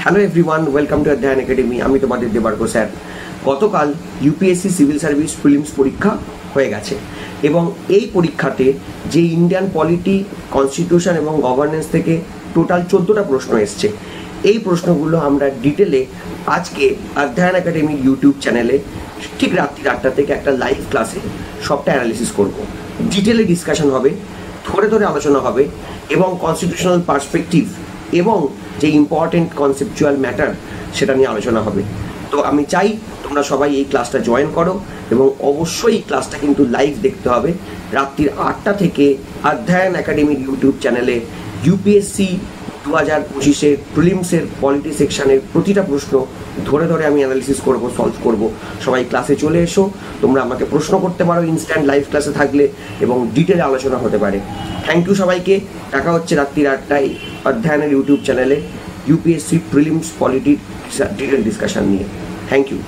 Hello everyone, welcome to অধ্যয়ন academy. আমি তোমাদের দেবার্গ স্যার। গতকাল ইউপিএসসি সিভিল সার্ভিস প্রিলিমস পরীক্ষা হয়ে গেছে এবং এই পরীক্ষাতে যে ইন্ডিয়ান পলিটি, কনস্টিটিউশন এবং গভর্নেন্স থেকে টোটাল 14টা প্রশ্ন এসছে, এই প্রশ্নগুলো আমরা ডিটেলে আজকে অধ্যয়ন একাডেমির ইউটিউব চ্যানেলে ঠিক রাত্রি 8টা থেকে একটা লাইভ ক্লাসে সবটা অ্যানালিসিস করব। ডিটেলে ডিসকাশন হবে, ধরে ধরে আলোচনা হবে এবং কনস্টিটিউশনাল পার্সপেক্টিভ এবং যে ইম্পর্টেন্ট কনসেপচুয়াল ম্যাটার সেটা নিয়ে আলোচনা হবে। তো আমি চাই তোমরা সবাই এই ক্লাসটা জয়েন করো এবং অবশ্যই এই ক্লাসটা কিন্তু লাইভ দেখতে হবে। রাত্রির 8টা থেকে অধ্যয়ন একাডেমির ইউটিউব চ্যানেলে ইউপিএসসি 2025-এর প্রিলিমসের পলিটি সেকশনের প্রতিটা প্রশ্ন ধরে ধরে আমি অ্যানালিসিস করব, সলভ করব। সবাই ক্লাসে চলে এসো, তোমরা আমাকে প্রশ্ন করতে পারো ইনস্ট্যান্ট লাইভ ক্লাসে থাকলে এবং ডিটেলে আলোচনা হতে পারে। থ্যাংক ইউ সবাইকে। দেখা হচ্ছে রাত্রির 8টায় অধ্যয়নের ইউটিউব চ্যানেলে ইউপিএসসি প্রিলিমস পলিটির ডিটেল ডিসকাশন নিয়ে। Thank you.